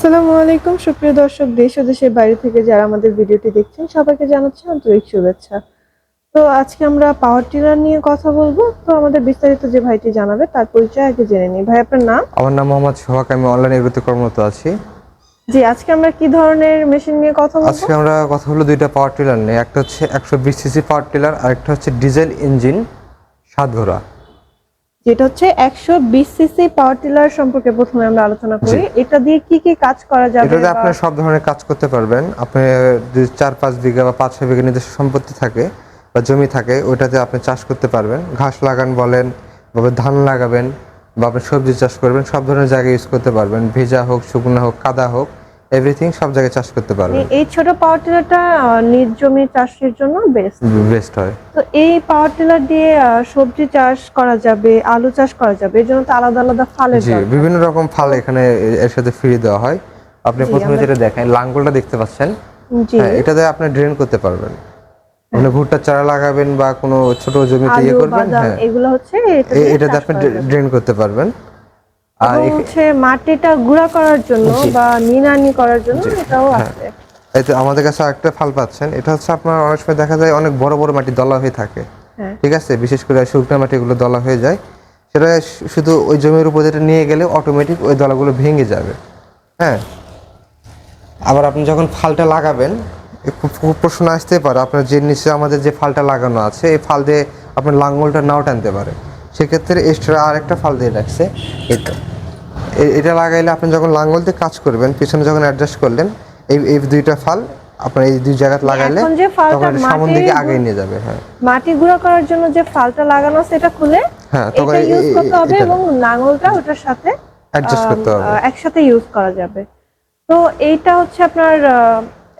আসসালামু আলাইকুম সুপ্রিয় দর্শক, দেশ ও দেশের বাইরে থেকে যারা আমাদের ভিডিওটি দেখছেন সবাইকে জানাচ্ছি আন্তরিক শুভেচ্ছা। তো আজকে আমরা পাওয়ার টিলার নিয়ে কথা বলবো। তো আমাদের বিস্তারিত যে ভাইটি জানাবে তার পরিচয় আগে জেনে নিই। ভাই, আপনার নাম? আমার নাম মোহাম্মদ সোহাগ, আমি অনলাইনে এগ্রোতে কর্মরত আছি। জি, আজকে আমরা কি ধরনের মেশিন নিয়ে কথা বলবো? আজকে আমরা কথা হলো দুইটা পাওয়ার টিলার নিয়ে। একটা হচ্ছে 120 সিসি পাওয়ার টিলার আর একটা হচ্ছে ডিজেল ইঞ্জিন 7 ঘোড়া। যেটা হচ্ছে 120 সিসি পাওয়ার টিলার সম্পর্কে প্রথমে আমরা আলোচনা করি। এটা দিয়ে কি কি কাজ করা যাবে? এটাতে আপনি সব ধরনের কাজ করতে পারবেন। আপনি যদি 4-5 বিঘা বা 5-6 বিঘা নিজস্ব সম্পত্তি থাকে বা জমি থাকে, ওইটাতে আপনি চাষ করতে পারবেন। ঘাস লাগান বলেন বা ধান লাগাবেন বা আপনি সবজি চাষ করবেন, সব ধরনের জায়গায় ইউজ করতে পারবেন। ভেজা হোক, শুকনো হোক, কাদা হোক, এভরিথিং সব জায়গায় চাষ করতে পারবেন। এই ছোট পাওয়ার টিলারটা নিজ জমি চাষের জন্য বেস্ট হয়। তো এই পাওয়ার টিলার দিয়ে সবজি চাষ করা যাবে, আলু চাষ করা যাবে। এর জন্য তো আলাদা আলাদা ফালের জি, দরকার। বিভিন্ন রকম ফাল এখানে এর সাথে ফ্রি দেওয়া হয়। আপনি প্রথমে যেটা দেখেন, লাঙ্গলটা দেখতে পাচ্ছেন। জি, হ্যাঁ, এটাতে আপনি ড্রেন করতে পারবেন। মানে ভুট্টার চারা লাগাবেন বা কোনো ছোট জমিতে আলু করবেন, বাদাম হ্যাঁ, এগুলো হচ্ছে এটাতে আপনি ড্রেন করতে পারবেন। আর এবং হচ্ছে মাটিটা গুঁড়া করার জন্য বা নিড়ানি করার জন্য এটাও হ্যাঁ, আছে। এই তো আমাদের কাছে আরেকটা ফাল পাচ্ছেন। এটা হচ্ছে আপনার অনেক সময় দেখা যায় অনেক বড় বড় মাটি দলা হয়ে থাকে। হ্যাঁ, ঠিক আছে, বিশেষ করে শুকনো মাটিগুলো দলা হয়ে যায়। সেটা শুধু ওই জমির উপর যেটা নিয়ে গেলে অটোমেটিক ওই দলাগুলো ভেঙে যাবে। হ্যাঁ, আবার আপনি যখন ফালটা লাগাবেন, খুব প্রশ্ন আসতে পারে আপনার যে নিচে আমাদের যে ফালটা লাগানো আছে, এই ফাল দিয়ে আপনার লাঙ্গলটা নাও টানতে পারে। সেক্ষেত্রে এক্সট্রা আর একটা ফাল দিয়ে রাখছে। এটা লাগাইলে আপনি যখন লাঙ্গল দিয়ে কাজ করবেন, পিছনে যখন অ্যাডজাস্ট করলেন, এই দুইটা ফাল আপনার এই দুই জায়গায় লাগাইলে তখন সামন দিকে আগে নিয়ে যাবে। হ্যাঁ, মাটি গুঁড়া করার জন্য যে ফালটা লাগানো আছে এটা খুলে হ্যাঁ, তখন এটা ইউজ করতে হবে এবং লাঙলটা ওটার সাথে অ্যাডজাস্ট করতে হবে। একসাথে ইউজ করা যাবে। তো এইটা হচ্ছে আপনার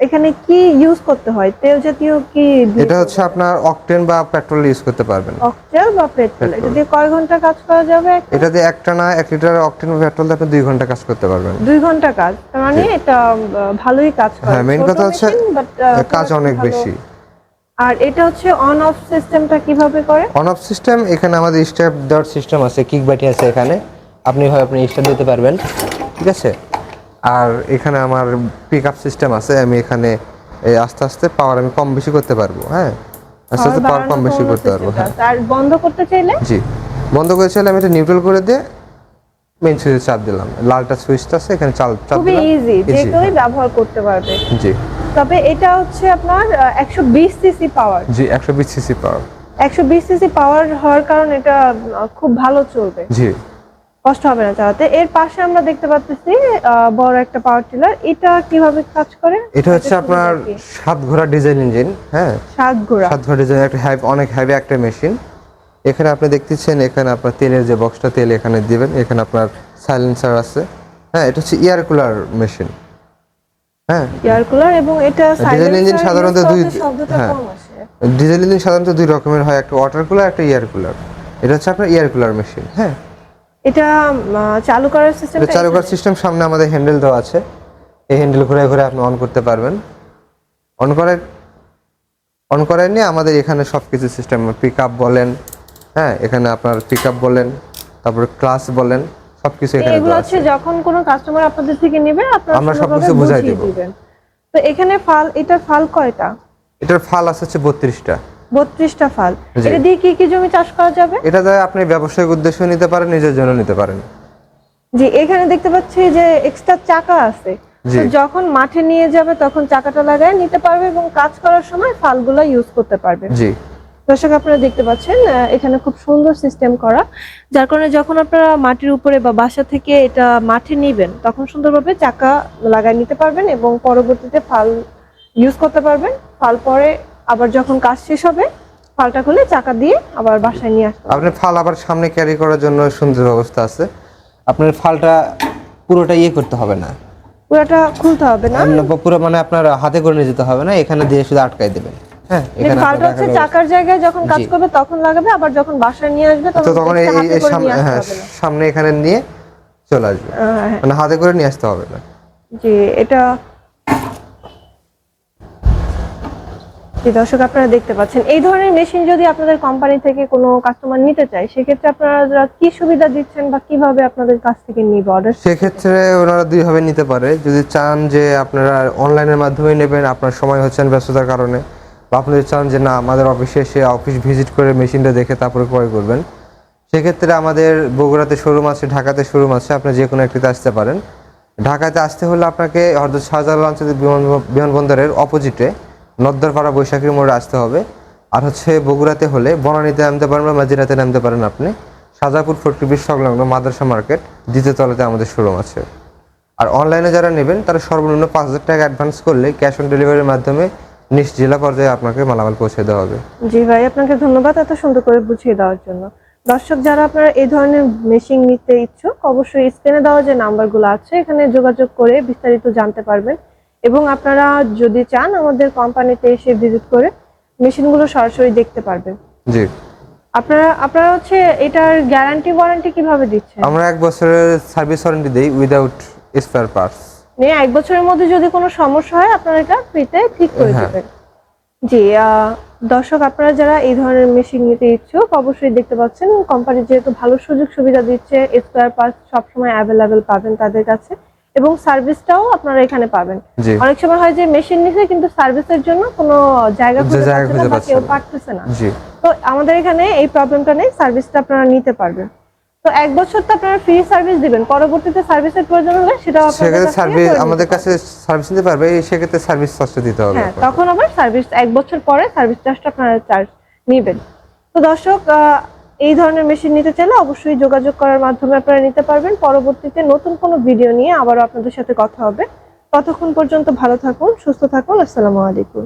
এখানে কি ইউজ করতে হয়? তেল জাতীয় কি? এটা হচ্ছে আপনার অকটেন বা পেট্রোল ইউজ করতে পারবেন। অকটেন বা পেট্রোল। এটা দিয়ে কয় ঘন্টা কাজ করা যাবে? এটা দিয়ে একটানা 1 লিটার অকটেন বা পেট্রোল দিয়ে আপনি 2 ঘন্টা কাজ করতে পারবেন। 2 ঘন্টা কাজ। তার মানে এটা ভালোই কাজ করে। হ্যাঁ, মেইন কথা হচ্ছে কাজ অনেক বেশি। আর এটা হচ্ছে অন অফ সিস্টেমটা কিভাবে করে? অন অফ সিস্টেম এখানে আমাদের স্টেপ ডট সিস্টেম আছে, কিক বাটি আছে এখানে। আপনি স্টার্ট দিতে পারবেন। ঠিক আছে, আর এখানে আমার পিক আপ সিস্টেম আছে। আমি এখানে আস্তে আস্তে পাওয়ার আমি কম বেশি করতে পারবো। হ্যাঁ, আস্তে আস্তে পাওয়ার কম বেশি করতে পারবো। হ্যাঁ, আর বন্ধ করতে চাইলে? জি, বন্ধ করে চাইলে আমি এটা নিউট্রাল করে দিয়ে মেইন সুইচে চাপ দিলাম। লালটা সুইচটা আছে এখানে চাপ দিলাম। খুবই ইজি, যে কেউই ব্যবহার করতে পারবে। জি, তবে এটা হচ্ছে আপনার 120 সিসি পাওয়ার। জি, 120 সিসি পাওয়ার। 120 সিসি পাওয়ার হওয়ার কারণে এটা খুব ভালো চলবে। জি, কষ্ট হবে না চালাতে। এর পাশে আমরা দেখতে পাচ্ছি বড় একটা পাওয়ার টিলার। এটা কিভাবে কাজ করে? এটা হচ্ছে আপনার 7 ঘোড়া ডিজেল ইঞ্জিন। হ্যাঁ, 7 ঘোড়া। 7 ঘোড়া ডিজেল, একটা অনেক হেভি একটা মেশিন। এখানে আপনি দেখতেছেন, এখানে আপনার তেলের যে বক্সটা, তেল এখানে দিবেন। এখানে আপনার সাইলেন্সার আছে। হ্যাঁ, এটা হচ্ছে এয়ার কুলার মেশিন। হ্যাঁ, এয়ার কুলার এবং এটা ডিজেল ইঞ্জিন সাধারণত হ্যাঁ, ডিজেল ইঞ্জিন সাধারণত 2 রকমের হয়, একটা ওয়াটার কুলার, একটা এয়ার কুলার। এটা হচ্ছে আপনার এয়ার কুলার মেশিন। হ্যাঁ, এটা চালু করার সিস্টেম, এটা চালু করার সিস্টেম সামনে আমাদের হ্যান্ডেল দেওয়া আছে। এই হ্যান্ডেল ঘুরে ঘুরে আপনি অন করতে পারবেন। অন করার নিয়ে আমাদের এখানে সবকিছু সিস্টেম, পিক আপ বলেন, হ্যাঁ, এখানে আপনার পিক আপ বলেন, তারপরে ক্লাস বলেন, সবকিছু এখানে এগুলো দেওয়া হচ্ছে আছে। যখন কোনো কাস্টমার আপনাদের থেকে নেবে আপনারা আমরা সবকিছু বুঝাই দেব। তো এখানে এটার ফাল কয়টা? এটার ফাল আছে হচ্ছে 32টা। 32টা ফাল। এটা দিয়ে কি কি জমি চাষ করা যাবে? এটা দিয়ে আপনি ব্যবসায়িক উদ্দেশ্য নিতে পারেন, নিজের জন্য নিতে পারেন। জি, এখানে দেখতে পাচ্ছি যে এক্সট্রা চাকা আছে। তো যখন মাঠে নিয়ে যাবে তখন চাকাটা লাগায় নিতে পারবে এবং কাজ করার সময় ফালগুলো ইউজ করতে পারবে। জি, দর্শক, আপনারা দেখতে পাচ্ছেন এখানে খুব সুন্দর সিস্টেম করা, যার কারণে যখন আপনারা মাটির উপরে বা বাসা থেকে এটা মাঠে নিবেন তখন সুন্দরভাবে চাকা লাগায় নিতে পারবেন এবং পরবর্তীতে ফাল ইউজ করতে পারবেন। ফাল পরে আবার যখন কাজ শেষ হবে ফালটা খুলে চাকা দিয়ে আবার বাসায় নিয়ে আসতে আপনি ফাল আবার সামনে ক্যারি করার জন্য সুন্দর ব্যবস্থা আছে। আপনার ফালটা পুরোটা করতে হবে না, পুরোটা খুলতে হবে না, পুরো মানে আপনার হাতে করে নিয়ে যেতে হবে না, এখানে দিয়ে শুধু আটকাই দেবেন। হ্যাঁ, এখানে ফালটা হচ্ছে চাকার জায়গায় যখন কাজ করবে তখন লাগাবে, আবার যখন বাসায় নিয়ে আসবে তখন এই সামনে এখানে নিয়ে চলে আসবে, মানে হাতে করে নিয়ে আসতে হবে না। জি, এটা জি দর্শক, আপনারা দেখতে পাচ্ছেন এই ধরনের মেশিন যদি আপনাদের কোম্পানি থেকে কোনো কাস্টমার নিতে চায়, সেক্ষেত্রে আপনারা কি সুবিধা দিচ্ছেন বা কিভাবে আপনাদের কাছ থেকে নিবে অর্ডার? সেক্ষেত্রে ওনারা দুইভাবে নিতে পারে। যদি চান যে আপনারা অনলাইনের মাধ্যমে নেবেন, আপনার সময় হচ্ছে না ব্যস্ততার কারণে, বা আপনি যদি চান যে না আমাদের অফিসে এসে অফিস ভিজিট করে মেশিনটা দেখে তারপরে ক্রয় করবেন, সেক্ষেত্রে আমাদের বগুড়াতে শোরুম আছে, ঢাকাতে শোরুম আছে, আপনি যে কোনো একটিতে আসতে পারেন। ঢাকাতে আসতে হলে আপনাকে হযরত শাহজালাল আন্তর্জাতিক বিমানবন্দরের অপোজিটে নদ্দরপাড়া বৈশাখীর মোড়ে আসতে হবে। আর হচ্ছে বগুড়াতে হলে বনানীতে নামতে পারেন বা মাজিরাতে নামতে পারেন আপনি। শাহজাপুর ফোর্টি ব্রিজ সংলগ্ন মাদ্রাসা মার্কেট দ্বিতীয় তলাতে আমাদের শোরুম আছে। আর অনলাইনে যারা নেবেন তারা সর্বনিম্ন 5,000 টাকা অ্যাডভান্স করলে ক্যাশ অন ডেলিভারির মাধ্যমে নিজ জেলা পর্যায়ে আপনাকে মালামাল পৌঁছে দেওয়া হবে। জি ভাই, আপনাকে ধন্যবাদ এত সুন্দর করে বুঝিয়ে দেওয়ার জন্য। দর্শক যারা আপনারা এই ধরনের মেশিন নিতে ইচ্ছুক, অবশ্যই স্ক্রিনে দেওয়া যে নাম্বারগুলো আছে এখানে যোগাযোগ করে বিস্তারিত জানতে পারবেন। এবং আপনারা যদি চান আমাদের কোম্পানিতে এসে ভিজিট করে মেশিনগুলো সরাসরি দেখতে পারবেন। জি, আপনারা হচ্ছে এটার গ্যারান্টি ওয়ারেন্টি কিভাবে দিচ্ছেন? আমরা 1 বছরের সার্ভিস ওয়ারেন্টি দেই উইদাউট স্পেয়ার পার্টস। নিয়ে 1 বছরের মধ্যে যদি কোনো সমস্যা হয় আপনারা এটা ফ্রিতে ঠিক করে হ্যাঁ। দেবেন। জি, দর্শক আপনারা যারা এই ধরনের মেশিন নিতে ইচ্ছুক অবশ্যই দেখতে পাচ্ছেন কোম্পানি যেহেতু ভালো সুযোগ সুবিধা দিচ্ছে, স্পেয়ার পার্টস সবসময় অ্যাভেলেবেল পাবেন তাদের কাছে এবং সার্ভিসটাও আপনারা এখানে পাবেন। জি, অনেক সময় হয় যে মেশিন নিছে কিন্তু সার্ভিসের জন্য কোনো জায়গা খুঁজে জায়গা পাচ্ছে না খুঁজে বা পাচ্ছে কেউ না। পারতেছে না। জি, তো আমাদের এখানে এই প্রবলেমটা নেই, সার্ভিসটা আপনারা নিতে পারবেন। তো 1 বছর তো আপনারা ফ্রি সার্ভিস দিবেন, পরবর্তীতে সার্ভিসের প্রয়োজন হলে সেটাও আপনাদের সেক্ষেত্রে কাছ থেকে সার্ভিস করে নিতে আমাদের কাছে পারবেন। সার্ভিস নিতে পারবে, সেক্ষেত্রে সার্ভিস চার্জটা দিতে হবে হ্যাঁ, আপনাকে। তখন আবার সার্ভিস 1 বছর পরে সার্ভিস চার্জটা আপনারা চার্জ নিবেন। তো দর্শক, এই ধরনের মেশিন নিতে চাইলে অবশ্যই যোগাযোগ করার মাধ্যমে আপনারা নিতে পারবেন। পরবর্তীতে নতুন কোনো ভিডিও নিয়ে আবারও আপনাদের সাথে কথা হবে। ততক্ষণ পর্যন্ত ভালো থাকুন, সুস্থ থাকুন। আসসালামু আলাইকুম।